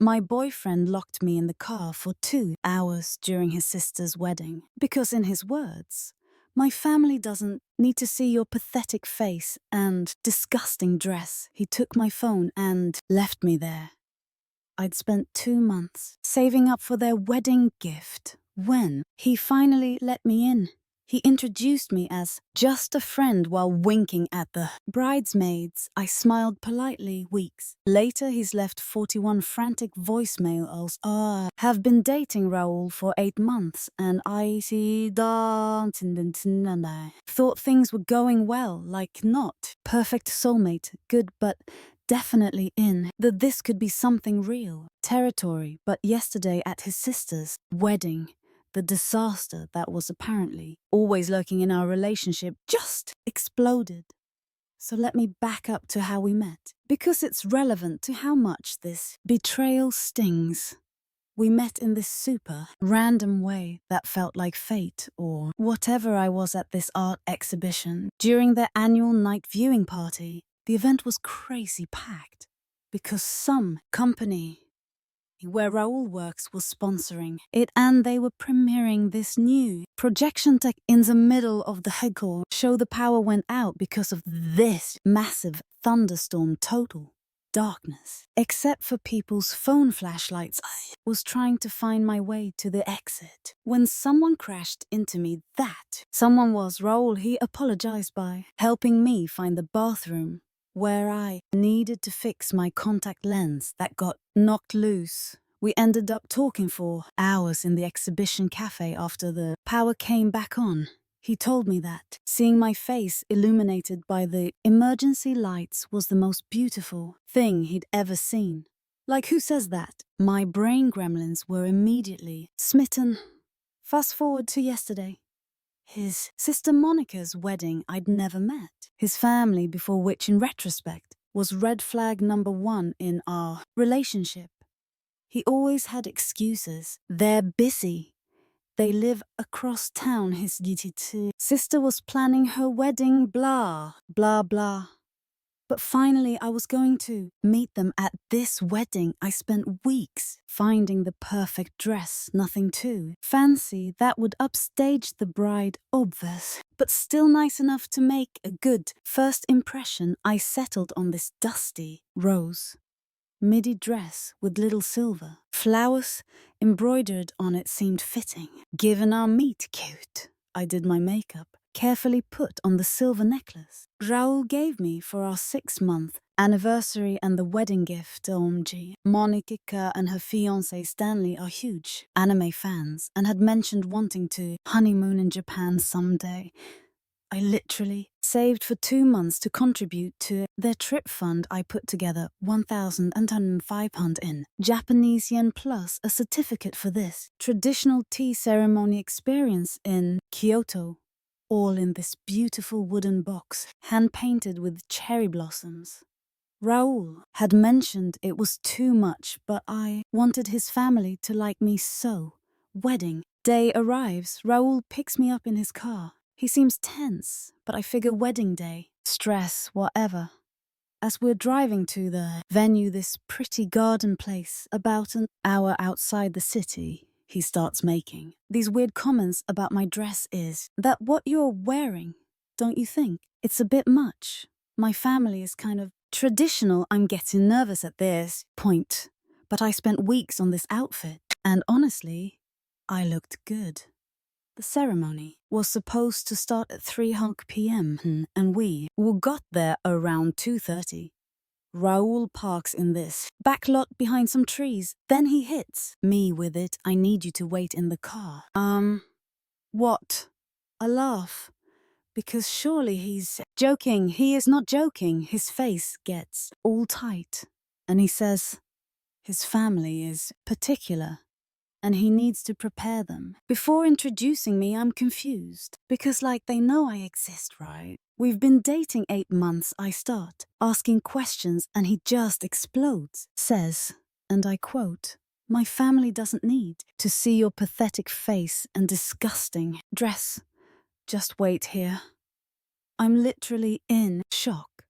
My boyfriend locked me in the car for 2 hours during his sister's wedding because, in his words, my family doesn't need to see your pathetic face and disgusting dress. He took my phone and left me there. I'd spent 2 months saving up for their wedding gift when he finally let me in. He introduced me as just a friend while winking at the bridesmaids. I smiled politely. Weeks later, he's left 41 frantic voicemails. Have been dating Raoul for 8 months and I see thought things were going well, like not perfect soulmate, good but definitely in that this could be something real. Territory, but yesterday at his sister's wedding, the disaster that was apparently always lurking in our relationship just exploded. So let me back up to how we met, because it's relevant to how much this betrayal stings. We met in this super random way that felt like fate or whatever. I was at this art exhibition during their annual night viewing party. The event was crazy packed because some company where Raoul works was sponsoring it, and they were premiering this new projection tech in the middle of the hardcore show. The power went out because of this massive thunderstorm. Total darkness, except for people's phone flashlights. I was trying to find my way to the exit when someone crashed into me. That someone was Raoul. He apologized by helping me find the bathroom where I needed to fix my contact lens that got knocked loose. We ended up talking for hours in the exhibition cafe after the power came back on. He told me that seeing my face illuminated by the emergency lights was the most beautiful thing he'd ever seen. Like, who says that? My brain gremlins were immediately smitten. Fast forward to yesterday. His sister Monica's wedding. I'd never met his family before, which in retrospect was red flag number 1 in our relationship. He always had excuses. They're busy. They live across town. His sister was planning her wedding, blah, blah, blah. But finally, I was going to meet them at this wedding. I spent weeks finding the perfect dress, nothing too fancy that would upstage the bride, obvious, but still nice enough to make a good first impression. I settled on this dusty rose midi dress with little silver flowers embroidered on it. Seemed fitting, given our meet cute. I did my makeup, carefully put on the silver necklace Raoul gave me for our 6-month anniversary and the wedding gift. OMG. Monica and her fiancé Stanley are huge anime fans and had mentioned wanting to honeymoon in Japan someday. I literally saved for 2 months to contribute to their trip fund. I put together 1,105 pounds in Japanese yen plus a certificate for this traditional tea ceremony experience in Kyoto, all in this beautiful wooden box, hand-painted with cherry blossoms. Raoul had mentioned it was too much, but I wanted his family to like me so. Wedding day arrives. Raoul picks me up in his car. He seems tense, but I figure wedding day, stress, whatever. As we're driving to the venue, this pretty garden place, about an hour outside the city, he starts making these weird comments about my dress. Is that what you're wearing? Don't you think it's a bit much? My family is kind of traditional. I'm getting nervous at this point, but I spent weeks on this outfit, and honestly, I looked good. The ceremony was supposed to start at 3 p.m. and we all got there around 2:30. Raoul parks in this back lot behind some trees. Then he hits me with it. I need you to wait in the car. What? I laugh, because surely he's joking. He is not joking. His face gets all tight, and he says his family is particular and he needs to prepare them. Before introducing me, I'm confused, because like they know I exist, right? We've been dating 8 months. I start asking questions and he just explodes. Says, and I quote, "My family doesn't need to see your pathetic face and disgusting dress. Just wait here." I'm literally in shock.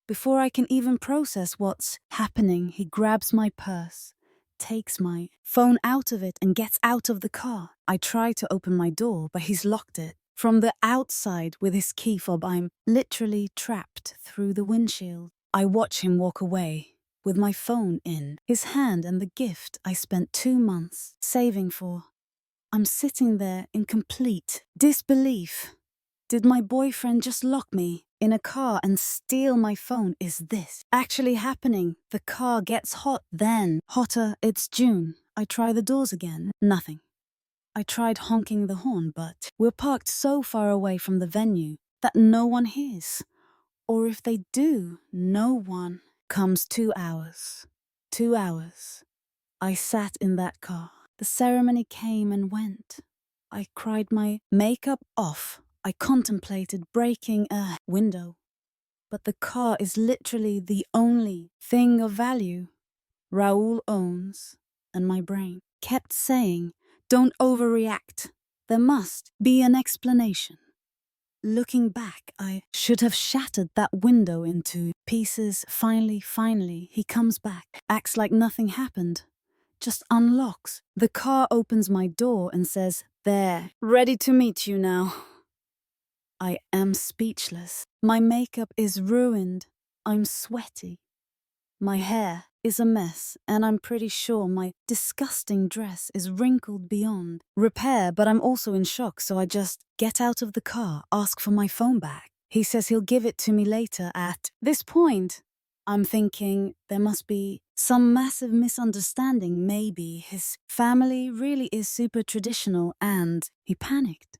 Before I can even process what's happening, he grabs my purse, takes my phone out of it and gets out of the car. I try to open my door, but he's locked it. From the outside with his key fob, I'm literally trapped through the windshield. I watch him walk away with my phone in his hand and the gift I spent 2 months saving for. I'm sitting there in complete disbelief. Did my boyfriend just lock me in a car and steal my phone? Is this actually happening? The car gets hot, then hotter. It's June. I try the doors again. Nothing. I tried honking the horn, but we're parked so far away from the venue that no one hears. Or if they do, no one comes. 2 hours. 2 hours. I sat in that car. The ceremony came and went. I cried my makeup off. I contemplated breaking a window. But the car is literally the only thing of value Raoul owns, and my brain kept saying, don't overreact. There must be an explanation. Looking back, I should have shattered that window into pieces. Finally, he comes back, acts like nothing happened, just unlocks. The car opens my door and says, there, ready to meet you now. I am speechless. My makeup is ruined. I'm sweaty. My hair is a mess, and I'm pretty sure my disgusting dress is wrinkled beyond repair, but I'm also in shock, so I just get out of the car, ask for my phone back. He says he'll give it to me later. At this point, I'm thinking there must be some massive misunderstanding. Maybe his family really is super traditional and he panicked.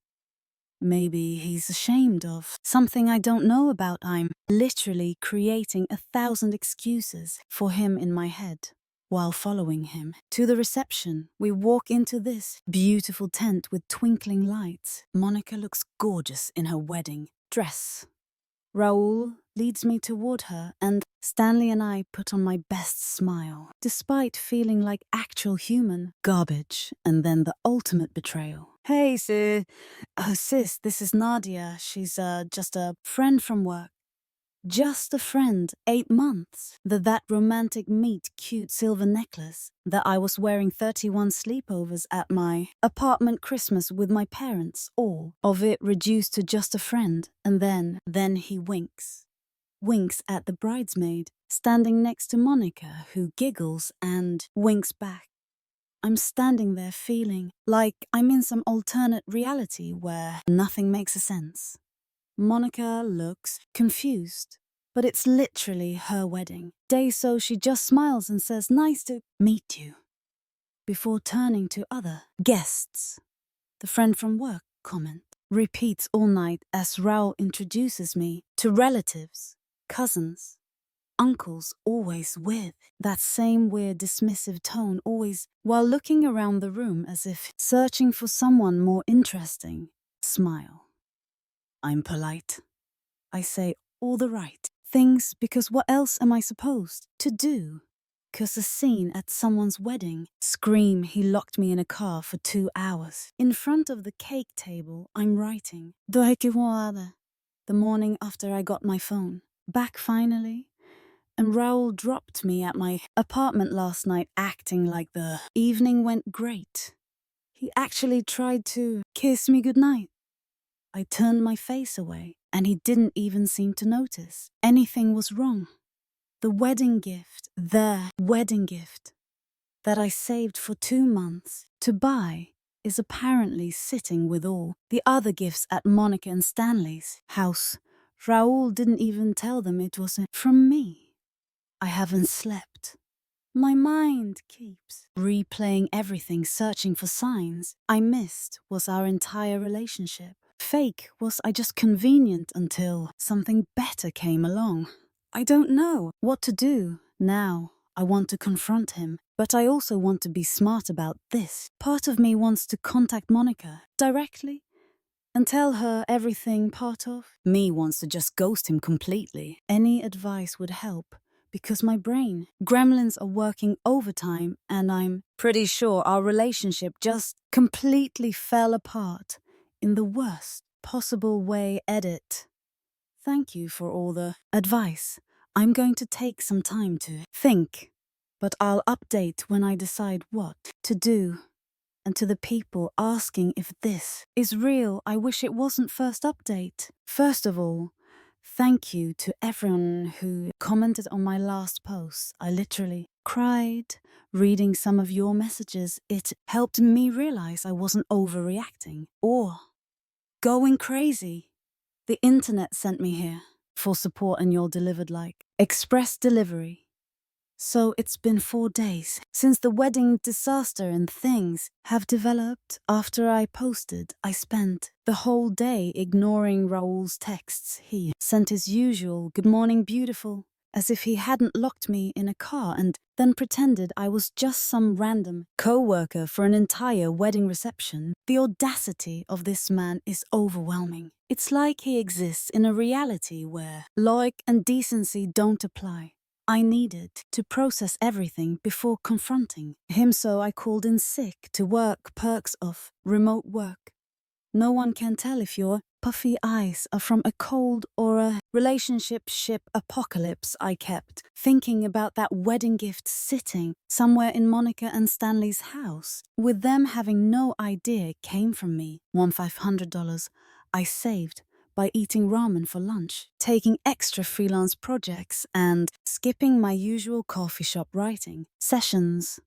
Maybe he's ashamed of something I don't know about. I'm literally creating 1,000 excuses for him in my head. While following him to the reception, we walk into this beautiful tent with twinkling lights. Monica looks gorgeous in her wedding dress. Raoul leads me toward her, and Stanley and I put on my best smile, despite feeling like actual human garbage. And then the ultimate betrayal. Hey, sis, this is Nadia. She's just a friend from work. Just a friend, 8 months. That romantic meet cute silver necklace that I was wearing 31 sleepovers at my apartment Christmas with my parents, all of it reduced to just a friend. And then he winks. Winks at the bridesmaid standing next to Monica, who giggles and winks back. I'm standing there feeling like I'm in some alternate reality where nothing makes sense. Monica looks confused, but it's literally her wedding day, so she just smiles and says, nice to meet you, before turning to other guests. The friend from work comment repeats all night as Raoul introduces me to relatives, cousins, uncles, always with that same weird dismissive tone, always while looking around the room as if searching for someone more interesting. Smile. I'm polite. I say all the right things because what else am I supposed to do? 'Cause a scene at someone's wedding. Scream he locked me in a car for 2 hours. In front of the cake table, I'm writing. The morning after I got my phone. Back finally. And Raoul dropped me at my apartment last night, acting like the evening went great. He actually tried to kiss me goodnight. I turned my face away, and he didn't even seem to notice. Anything was wrong. The wedding gift that I saved for 2 months to buy is apparently sitting with all the other gifts at Monica and Stanley's house. Raoul didn't even tell them it was from me. I haven't slept. My mind keeps replaying everything, searching for signs I missed. Was our entire relationship fake? Was I just convenient until something better came along? I don't know what to do now. I want to confront him, but I also want to be smart about this. Part of me wants to contact Monica directly and tell her everything. Part of me wants to just ghost him completely. Any advice would help, because my brain gremlins are working overtime, and I'm pretty sure our relationship just completely fell apart in the worst possible way. Edit. Thank you for all the advice. I'm going to take some time to think. but I'll update when I decide what to do. And to the people asking if this is real, I wish it wasn't first update. First of all, thank you to everyone who commented on my last post. I literally cried reading some of your messages. It helped me realize I wasn't overreacting or going crazy. The internet sent me here for support, and you're delivered like express delivery. So it's been 4 days since the wedding disaster, and things have developed. After I posted, I spent the whole day ignoring Raoul's texts. He sent his usual "Good morning, beautiful," as if he hadn't locked me in a car, and then pretended I was just some random co-worker for an entire wedding reception. The audacity of this man is overwhelming. It's like he exists in a reality where logic and decency don't apply. I needed to process everything before confronting him, so I called in sick to work. Perks of remote work. No one can tell if your puffy eyes are from a cold or a relationship ship apocalypse. I kept thinking about that wedding gift sitting somewhere in Monica and Stanley's house, with them having no idea it came from me. $1,500 I saved by eating ramen for lunch, taking extra freelance projects, and skipping my usual coffee shop writing sessions.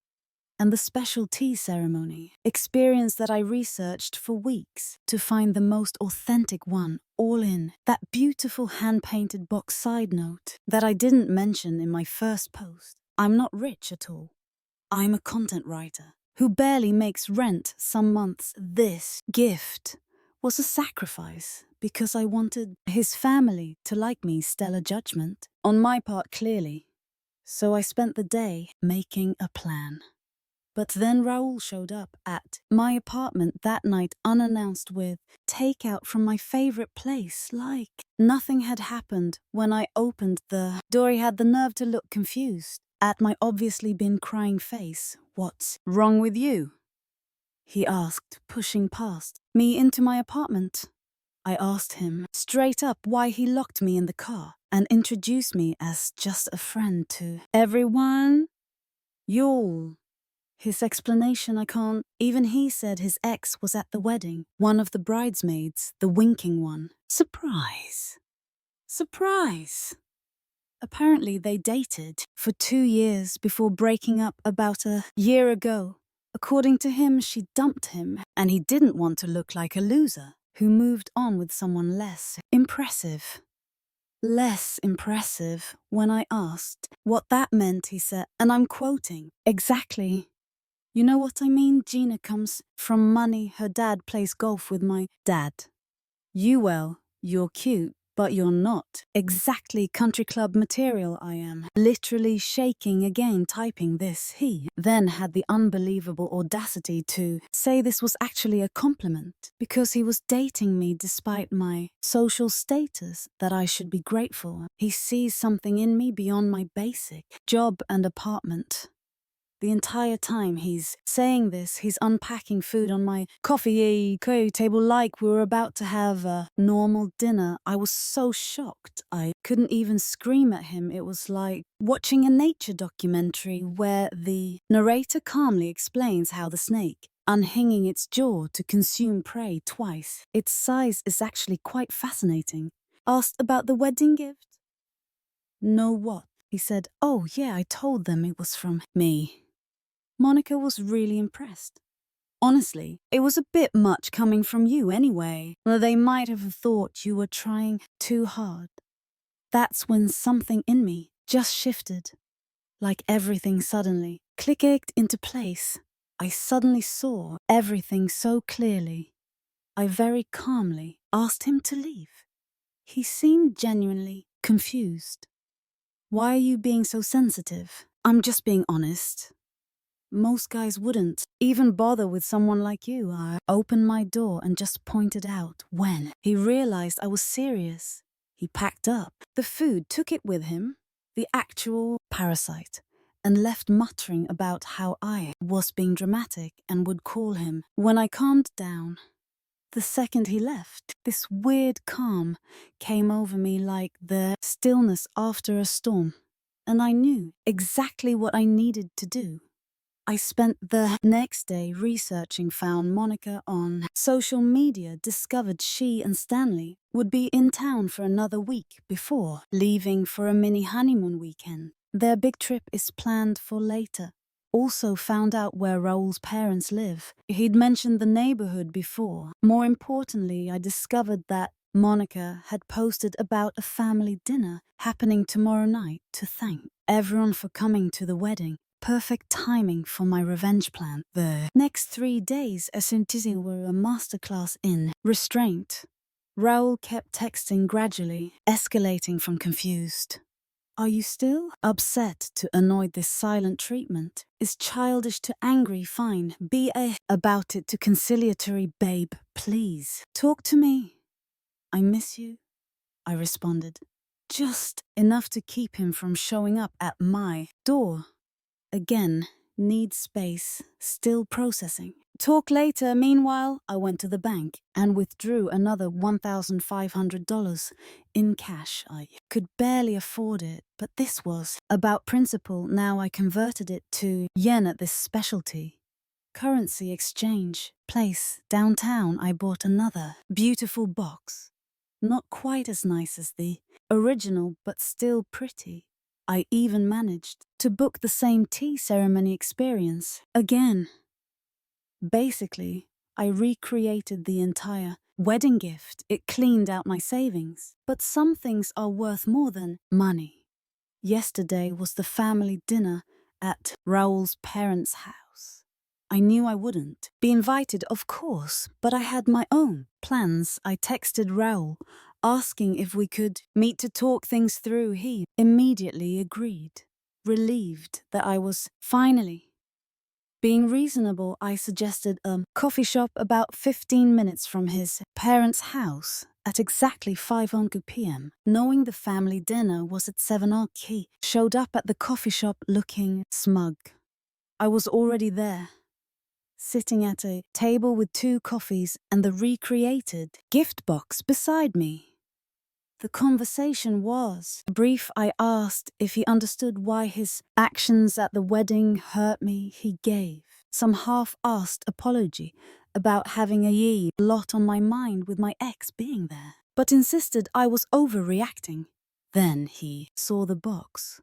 And the special tea ceremony, experience that I researched for weeks to find the most authentic one, all in that beautiful hand-painted box. Side note that I didn't mention in my first post: I'm not rich at all. I'm a content writer who barely makes rent some months. This gift was a sacrifice because I wanted his family to like me. Stellar judgment on my part, clearly. So I spent the day making a plan. But then Raoul showed up at my apartment that night unannounced with takeout from my favorite place, like nothing had happened. When I opened the door, he had the nerve to look confused at my obviously been crying face. "What's wrong with you?" he asked, pushing past me into my apartment. I asked him straight up why he locked me in the car and introduced me as just a friend to everyone. Y'all. His explanation, I can't. Even he said his ex was at the wedding, one of the bridesmaids, the winking one. Surprise. Surprise. Apparently they dated for 2 years before breaking up about a year ago. According to him, she dumped him, and he didn't want to look like a loser who moved on with someone less impressive. Less impressive. When I asked what that meant, he said, and I'm quoting, "Exactly. You know what I mean? Gina comes from money. Her dad plays golf with my dad. You're cute, but you're not exactly country club material." I am literally shaking again typing this. He then had the unbelievable audacity to say this was actually a compliment because he was dating me despite my social status, that I should be grateful. He sees something in me beyond my basic job and apartment. The entire time he's saying this, he's unpacking food on my coffee table like we were about to have a normal dinner. I was so shocked I couldn't even scream at him. It was like watching a nature documentary where the narrator calmly explains how the snake, unhinging its jaw to consume prey twice, its size is actually quite fascinating. Asked about the wedding gift. "No, what?" He said, "Oh yeah, I told them it was from me." Monica was really impressed. "Honestly, it was a bit much coming from you anyway. They might have thought you were trying too hard." That's when something in me just shifted. Like everything suddenly clicked into place. I suddenly saw everything so clearly. I very calmly asked him to leave. He seemed genuinely confused. "Why are you being so sensitive?" "I'm just being honest. Most guys wouldn't even bother with someone like you." I opened my door and just pointed out. When he realized I was serious, he packed up the food, took it with him, the actual parasite, and left muttering about how I was being dramatic and would call him when I calmed down. The second he left, this weird calm came over me, like the stillness after a storm. and I knew exactly what I needed to do. I spent the next day researching, found Monica on social media, discovered she and Stanley would be in town for another week before leaving for a mini honeymoon weekend. Their big trip is planned for later. Also found out where Raoul's parents live. He'd mentioned the neighborhood before. More importantly, I discovered that Monica had posted about a family dinner happening tomorrow night to thank everyone for coming to the wedding. Perfect timing for my revenge plan. The next 3 days essentially were a masterclass in restraint. Raoul kept texting gradually, escalating from confused. Are you still upset to annoy this silent treatment? Is childish to angry fine? Be about it to conciliatory, babe, please. Talk to me. I miss you, I responded. Just enough to keep him from showing up at my door. Again, need space, still processing. Talk later. Meanwhile, I went to the bank and withdrew another $1,500 in cash. I could barely afford it, but this was about principle. Now I converted it to yen at this specialty currency exchange place downtown. I bought another beautiful box. Not quite as nice as the original, but still pretty. I even managed to book the same tea ceremony experience again. Basically, I recreated the entire wedding gift. It cleaned out my savings. But some things are worth more than money. Yesterday was the family dinner at Raoul's parents' house. I knew I wouldn't be invited, of course, but I had my own plans. I texted Raoul, asking if we could meet to talk things through. He immediately agreed. Relieved that I was finally being reasonable, I suggested a coffee shop about 15 minutes from his parents' house at exactly 5:00 p.m. Knowing the family dinner was at 7:00, he showed up at the coffee shop looking smug. I was already there, sitting at a table with 2 coffees and the recreated gift box beside me. The conversation was brief. I asked if he understood why his actions at the wedding hurt me. He gave some half-assed apology about having a lot on my mind with my ex being there, but insisted I was overreacting. Then he saw the box.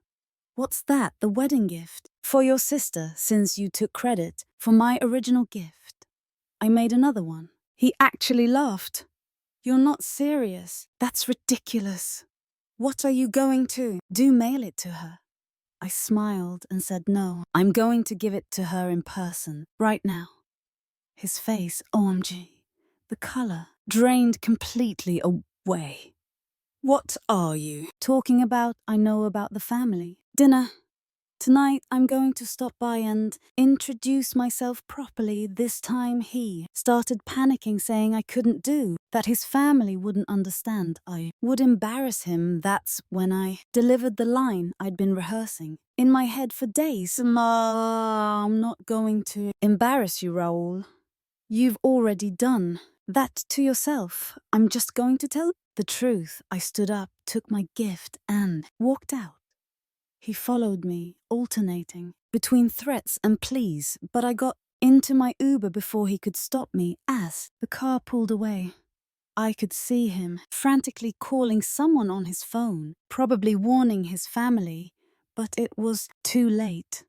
What's that? The wedding gift? For your sister, since you took credit for my original gift. I made another one. He actually laughed. You're not serious. That's ridiculous. What are you going to do? Mail it to her? I smiled and said no. I'm going to give it to her in person, right now. His face, OMG. The color drained completely away. What are you talking about? I know about the family dinner. Tonight, I'm going to stop by and introduce myself properly. This time he started panicking, saying I couldn't do, that his family wouldn't understand. I would embarrass him. That's when I delivered the line I'd been rehearsing in my head for days. I'm not going to embarrass you, Raoul. You've already done that to yourself. I'm just going to tell the truth. I stood up, took my gift, and walked out. He followed me, alternating between threats and pleas, but I got into my Uber before he could stop me. As the car pulled away, I could see him frantically calling someone on his phone, probably warning his family, but it was too late.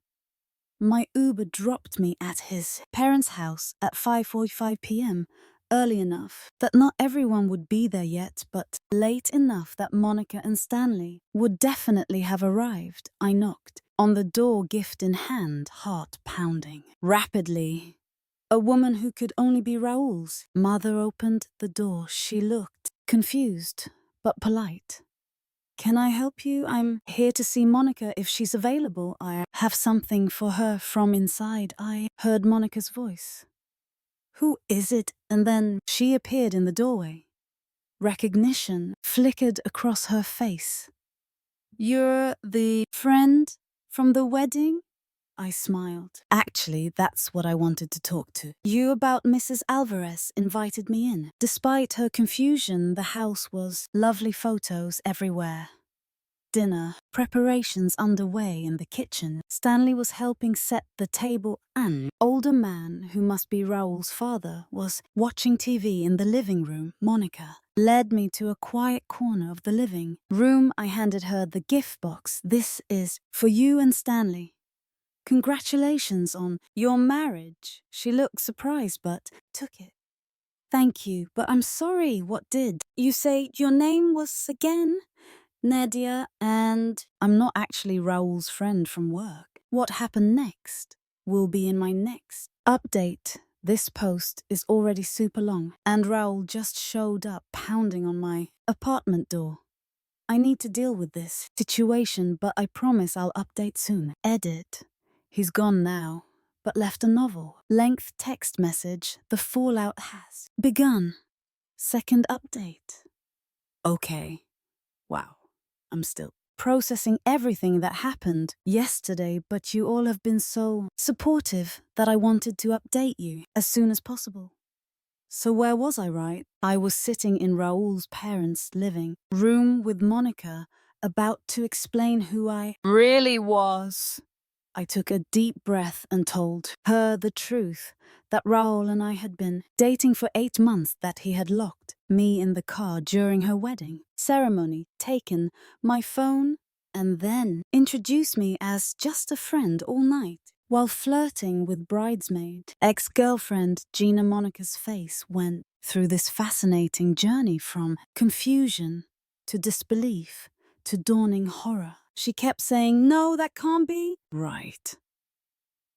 My Uber dropped me at his parents' house at 5:45 p.m., early enough that not everyone would be there yet, but late enough that Monica and Stanley would definitely have arrived. I knocked on the door, gift in hand, heart pounding rapidly. A woman who could only be Raoul's mother opened the door. She looked confused, but polite. Can I help you? I'm here to see Monica if she's available. I have something for her from inside. I heard Monica's voice. Who is it? And then she appeared in the doorway. Recognition flickered across her face. You're the friend from the wedding? I smiled. Actually, that's what I wanted to talk to you about. Mrs. Alvarez invited me in. Despite her confusion, the house was lovely, photos everywhere. Dinner preparations underway in the kitchen. Stanley was helping set the table. An older man, who must be Raoul's father, was watching TV in the living room. Monica led me to a quiet corner of the living room. I handed her the gift box. "This is for you and Stanley. Congratulations on your marriage." She looked surprised but took it. "Thank you, but I'm sorry, what did you say your name was again?" "Nadia, and I'm not actually Raoul's friend from work. What happened next will be in my next update. This post is already super long, and Raoul just showed up pounding on my apartment door. I need to deal with this situation, but I promise I'll update soon. Edit. He's gone now, but left a novel-length text message. The fallout has begun. Second update." Okay. Wow. I'm still processing everything that happened yesterday, but you all have been so supportive that I wanted to update you as soon as possible. So where was I, right? I was sitting in Raoul's parents' living room with Monica, about to explain who I really was. I took a deep breath and told her the truth, that Raoul and I had been dating for 8 months, that he had locked me in the car during her wedding ceremony, taken my phone, and then introduced me as just a friend all night, while flirting with bridesmaid ex-girlfriend Gina. Monica's face went through this fascinating journey from confusion to disbelief to dawning horror. She kept saying, "No, that can't be right."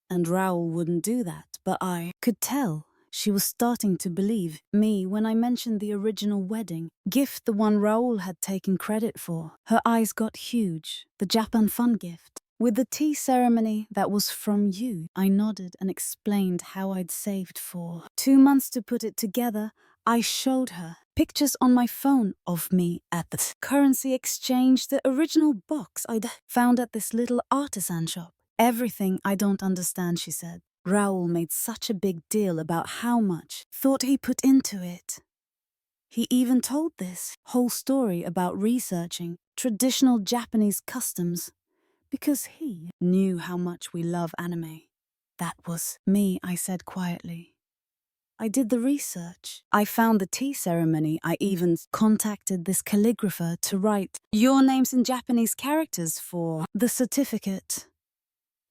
And Raoul wouldn't do that, but I could tell she was starting to believe me when I mentioned the original wedding gift, the one Raoul had taken credit for. Her eyes got huge. "The Japan fun gift with the tea ceremony, that was from you." I nodded and explained how I'd saved for 2 months to put it together. I showed her pictures on my phone of me at the currency exchange, the original box I'd found at this little artisan shop. "Everything I don't understand," she said. Raoul made such a big deal about how much thought he put into it. He even told this whole story about researching traditional Japanese customs because he knew how much we love anime. "That was me," I said quietly. "I did the research. I found the tea ceremony. I even contacted this calligrapher to write your names in Japanese characters for the certificate."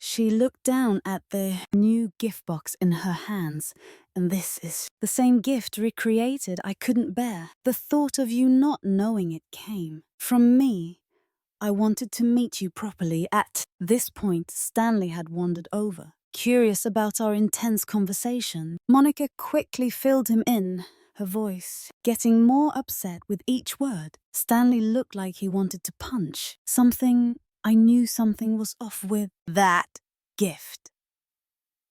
She looked down at the new gift box in her hands. "And this is the same gift recreated. I couldn't bear the thought of you not knowing it came from me. I wanted to meet you properly." At this point, Stanley had wandered over, curious about our intense conversation. Monica quickly filled him in, her voice getting more upset with each word. Stanley looked like he wanted to punch. I knew something was off with that gift.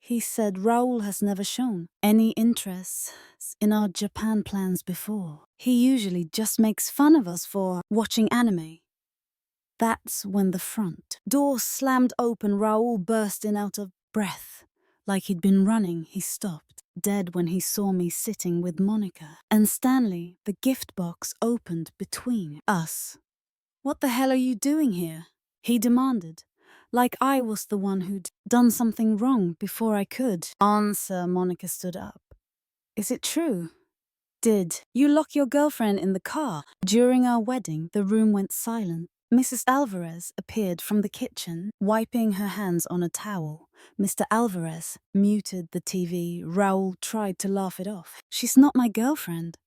He said Raoul has never shown any interest in our Japan plans before. He usually just makes fun of us for watching anime. That's when the front door slammed open. Raoul burst in out of breath. Like he'd been running, he stopped, dead, when he saw me sitting with Monica and Stanley. The gift box opened between us. "What the hell are you doing here?" he demanded, like I was the one who'd done something wrong before I could answer. Monica stood up. "Is it true? Did you lock your girlfriend in the car during our wedding?" The room went silent. Mrs. Alvarez appeared from the kitchen, wiping her hands on a towel. Mr. Alvarez muted the TV. Raoul tried to laugh it off. "She's not my girlfriend.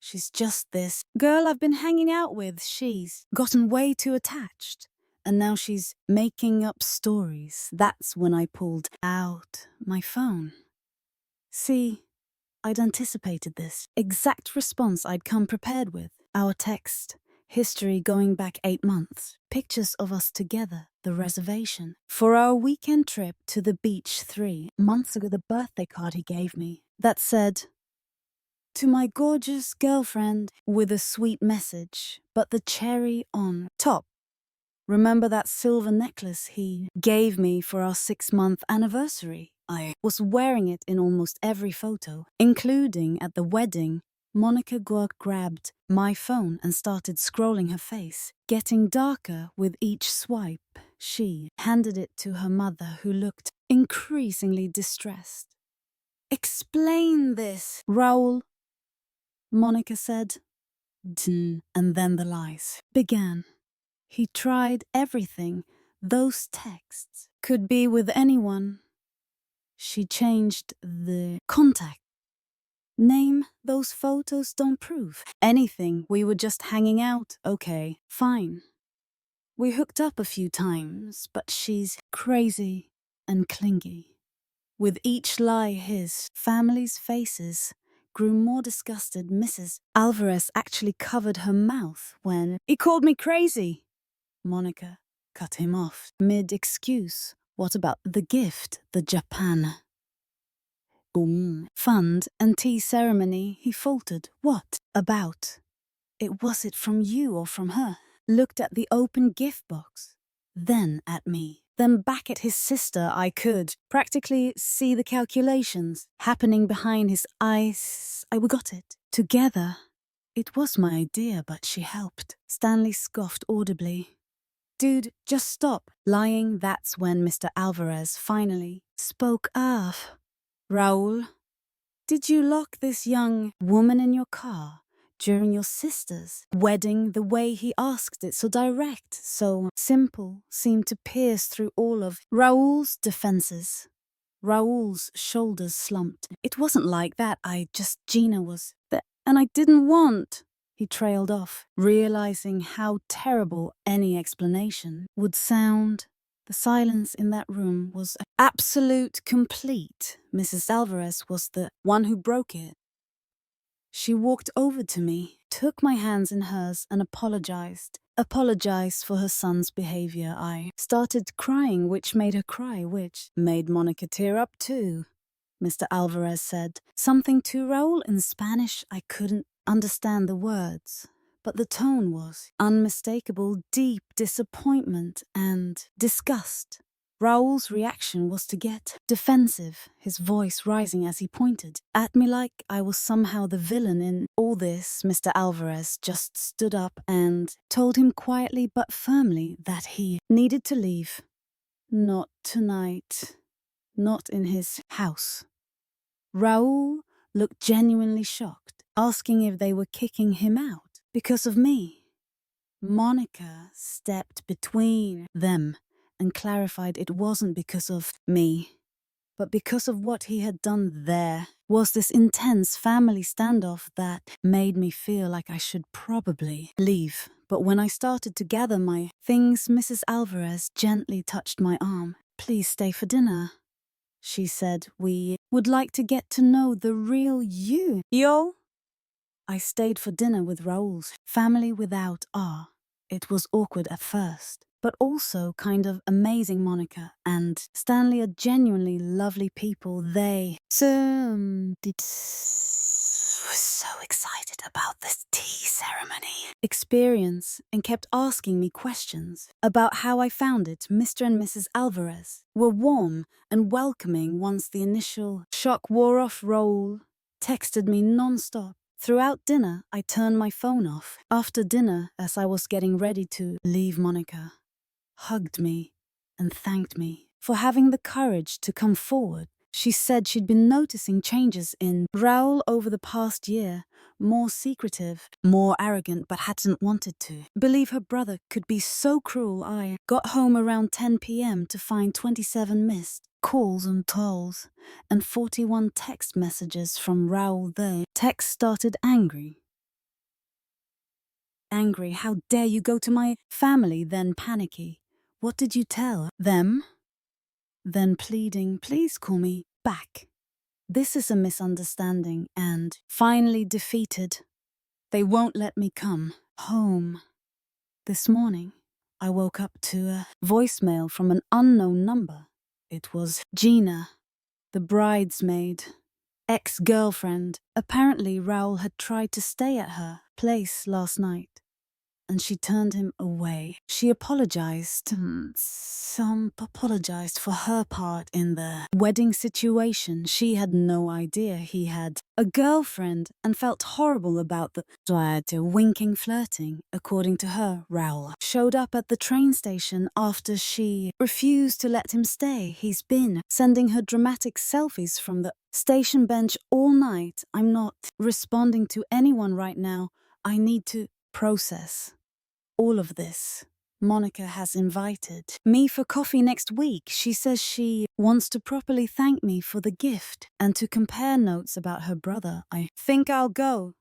She's just this girl I've been hanging out with. She's gotten way too attached, and now she's making up stories." That's when I pulled out my phone. See, I'd anticipated this exact response. I'd come prepared with our text history going back 8 months, pictures of us together, the reservation for our weekend trip to the beach 3 months ago, the birthday card he gave me that said, "To my gorgeous girlfriend," with a sweet message, but the cherry on top. Remember that silver necklace he gave me for our 6-month anniversary? I was wearing it in almost every photo, including at the wedding Monica grabbed my phone and started scrolling her face, getting darker with each swipe. She handed it to her mother, who looked increasingly distressed. "Explain this, Raoul," Monica said. And then the lies began. He tried everything. Those texts could be with anyone. She changed the contact name. Those photos don't prove anything. We were just hanging out. Okay, fine. We hooked up a few times, but she's crazy and clingy. With each lie, his family's faces grew more disgusted. Mrs. Alvarez actually covered her mouth when he called me crazy. Monica cut him off mid-excuse. What about the gift, the Japan fund and tea ceremony? He faltered. What about? Was it from you or from her? Looked at the open gift box, then at me, then back at his sister. I could practically see the calculations happening behind his eyes. We got it together. It was my idea, but she helped. Stanley scoffed audibly. Dude, just stop lying. That's when Mr. Alvarez finally spoke up. Raoul, did you lock this young woman in your car during your sister's wedding? The way he asked it, so direct, so simple, seemed to pierce through all of Raoul's defenses. Raoul's shoulders slumped. It wasn't like that. Gina was there, and I didn't want. He trailed off, realizing how terrible any explanation would sound. The silence in that room was absolute, complete. Mrs. Alvarez was the one who broke it. She walked over to me, took my hands in hers, and apologized. Apologized for her son's behavior. I started crying, which made her cry, which made Monica tear up too. Mr. Alvarez said something to Raoul in Spanish. I couldn't understand the words, but the tone was unmistakable, deep disappointment and disgust. Raoul's reaction was to get defensive, his voice rising as he pointed at me like I was somehow the villain in all this. Mr. Alvarez just stood up and told him quietly but firmly that he needed to leave. Not tonight. Not in his house. Raoul looked genuinely shocked, asking if they were kicking him out because of me. Monica stepped between them and clarified it wasn't because of me, but because of what he had done. There was this intense family standoff that made me feel like I should probably leave. But when I started to gather my things, Mrs. Alvarez gently touched my arm. "Please stay for dinner," she said. "We would like to get to know the real you." Yo! I stayed for dinner with Raoul's family without R. It was awkward at first, but also kind of amazing. Monica and Stanley are genuinely lovely people. They was so excited about this tea ceremony experience and kept asking me questions about how I found it. Mr. and Mrs. Alvarez were warm and welcoming once the initial shock wore off. Raoul texted me non-stop. Throughout dinner, I turned my phone off. After dinner, as I was getting ready to leave, Monica hugged me and thanked me for having the courage to come forward. She said she'd been noticing changes in Raoul over the past year, more secretive, more arrogant, but hadn't wanted to believe her brother could be so cruel. I got home around 10 p.m. to find 27 missed calls and tolls and 41 text messages from Raoul. The text started angry. Angry, how dare you go to my family? Then panicky. What did you tell them? Then pleading, please call me back. This is a misunderstanding. And finally defeated. They won't let me come home. This morning, I woke up to a voicemail from an unknown number. It was Gina, the bridesmaid, ex-girlfriend. Apparently, Raoul had tried to stay at her place last night. and she turned him away. She apologized. Apologized for her part in the wedding situation. She had no idea he had a girlfriend and felt horrible about the winking flirting. According to her, Raoul showed up at the train station after she refused to let him stay. He's been sending her dramatic selfies from the station bench all night. I'm not responding to anyone right now. I need to process all of this. Monica has invited me for coffee next week. She says she wants to properly thank me for the gift and to compare notes about her brother. I think I'll go.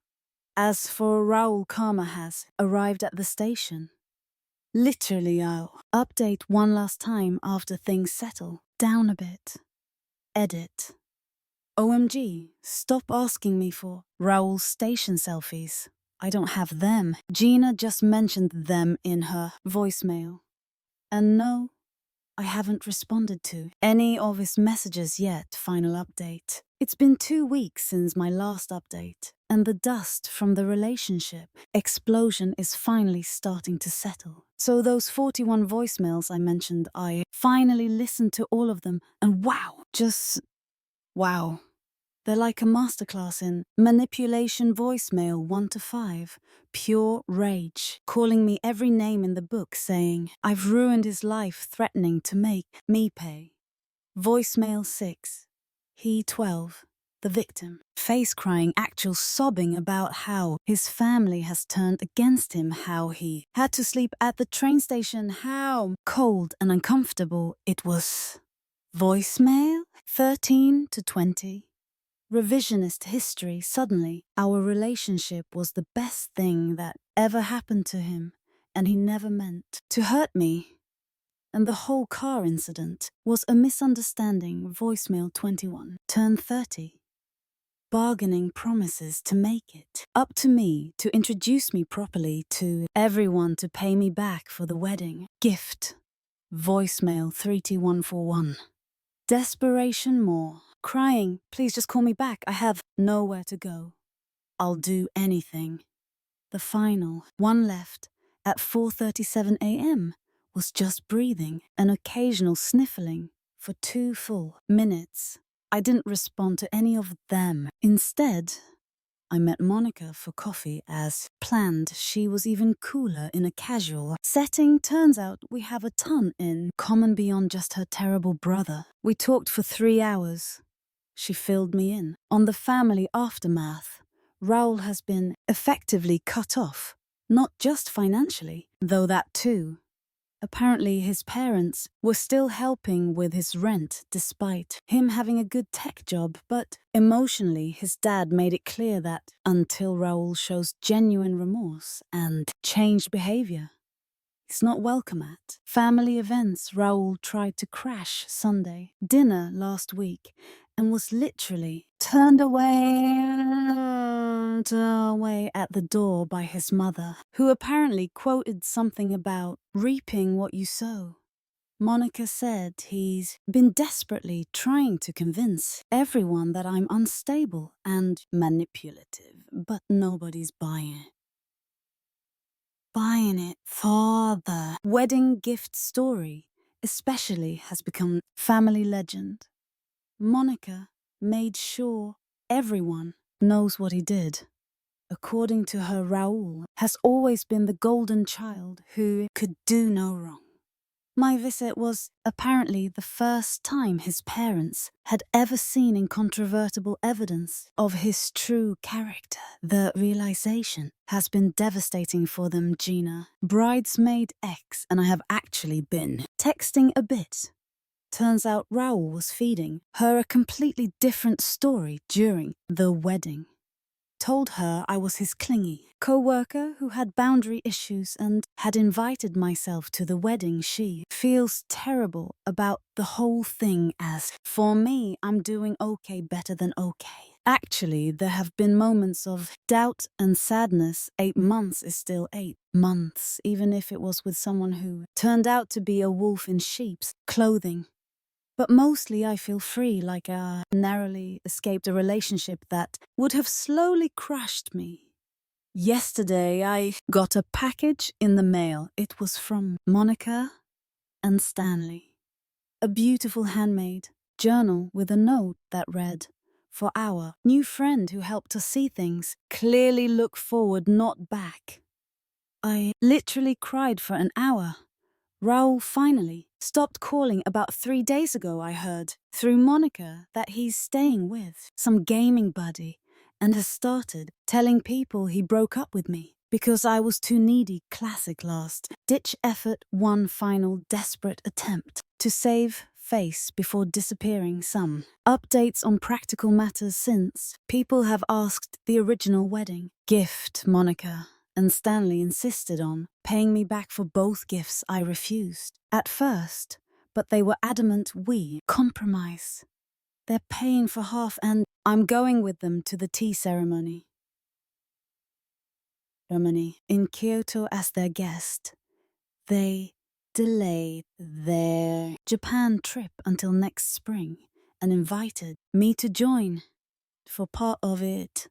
As for Raoul, karma has arrived at the station. Literally, I'll update one last time after things settle down a bit. Edit. OMG, stop asking me for Raoul's station selfies. I don't have them. Gina just mentioned them in her voicemail. And no, I haven't responded to any of his messages yet. Final update. It's been 2 weeks since my last update, and the dust from the relationship explosion is finally starting to settle. So those 41 voicemails I mentioned, I finally listened to all of them, and wow, just wow. They're like a masterclass in manipulation voicemail 1 to 5. Pure rage. Calling me every name in the book saying I've ruined his life, threatening to make me pay. Voicemail 6. He 12. The victim. Face crying, actual sobbing about how his family has turned against him, how he had to sleep at the train station, how cold and uncomfortable it was. Voicemail 13 to 20. Revisionist history. Suddenly, our relationship was the best thing that ever happened to him, and he never meant to hurt me. And the whole car incident was a misunderstanding. Voicemail 21. Turn 30. Bargaining promises to make it up to me to introduce me properly to everyone to pay me back for the wedding. Gift. Voicemail 32141. Desperation more. Crying, please just call me back. I have nowhere to go. I'll do anything. The final, one left, at 4:37 a.m., was just breathing, an occasional sniffling, for 2 full minutes. I didn't respond to any of them. Instead, I met Monica for coffee as planned. She was even cooler in a casual setting. Turns out we have a ton in common beyond just her terrible brother. We talked for 3 hours. She filled me in on the family aftermath. Raoul has been effectively cut off, not just financially, though that too. Apparently his parents were still helping with his rent despite him having a good tech job, but emotionally his dad made it clear that until Raoul shows genuine remorse and changed behavior, he's not welcome at family events. Raoul tried to crash Sunday dinner last week and was literally turned away at the door by his mother, who apparently quoted something about reaping what you sow. Monica said he's been desperately trying to convince everyone that I'm unstable and manipulative, but nobody's buying it. For the wedding gift story especially has become family legend. Monica made sure everyone knows what he did. According to her, Raoul has always been the golden child who could do no wrong. My visit was apparently the first time his parents had ever seen incontrovertible evidence of his true character. The realization has been devastating for them. Gina, bridesmaid X, and I have actually been texting a bit. Turns out Raoul was feeding her a completely different story during the wedding. Told her I was his clingy co-worker who had boundary issues and had invited myself to the wedding. She feels terrible about the whole thing. As for me, I'm doing okay, better than okay. Actually, there have been moments of doubt and sadness. 8 months is still 8 months, even if it was with someone who turned out to be a wolf in sheep's clothing. But mostly I feel free, like I narrowly escaped a relationship that would have slowly crushed me. Yesterday I got a package in the mail. It was from Monica and Stanley. A beautiful handmade journal with a note that read, "For our new friend who helped us see things, clearly look forward, not back." I literally cried for an hour. Raoul finally stopped calling about 3 days ago, I heard, through Monica, that he's staying with some gaming buddy and has started telling people he broke up with me because I was too needy. Classic last-ditch effort, one final desperate attempt to save face before disappearing. Some updates on practical matters since. People have asked the original wedding gift Monica and Stanley insisted on paying me back for both gifts. I refused at first, but they were adamant we compromise. They're paying for half and I'm going with them to the tea ceremony in Kyoto as their guest. They delayed their Japan trip until next spring and invited me to join for part of it.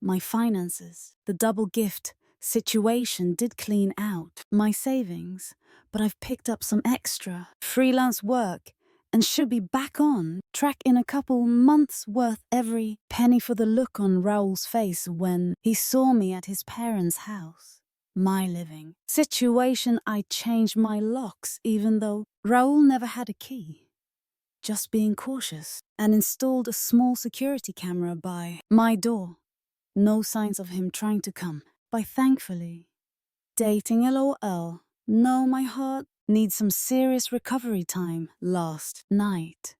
My finances, the double gift situation did clean out my savings, but I've picked up some extra freelance work and should be back on track in a couple months. Worth every penny for the look on Raoul's face when he saw me at his parents' house. My living situation, I changed my locks even though Raoul never had a key. Just being cautious and installed a small security camera by my door. No signs of him trying to come by, thankfully. Dating LOL. No, my heart needs some serious recovery time. Last night,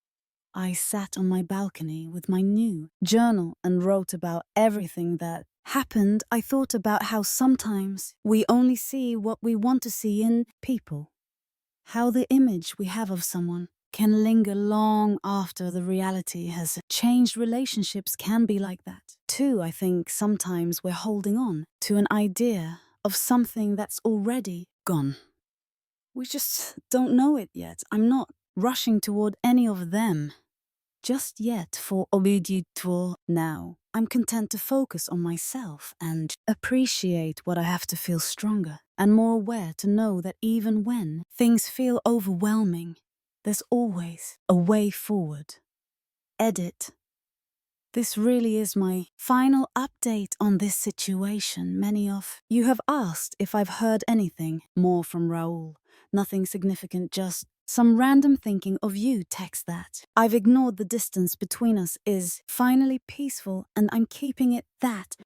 I sat on my balcony with my new journal and wrote about everything that happened. I thought about how sometimes we only see what we want to see in people. How the image we have of someone can linger long after the reality has changed. Relationships can be like that too. I think sometimes we're holding on to an idea of something that's already gone. We just don't know it yet. I'm not rushing toward any of them just yet. For Obiditor now, I'm content to focus on myself and appreciate what I have to feel stronger and more aware to know that even when things feel overwhelming, there's always a way forward. Edit. This really is my final update on this situation. Many of you have asked if I've heard anything more from Raoul. Nothing significant, just some random thinking of you text that I've ignored. The distance between us is finally peaceful and I'm keeping it that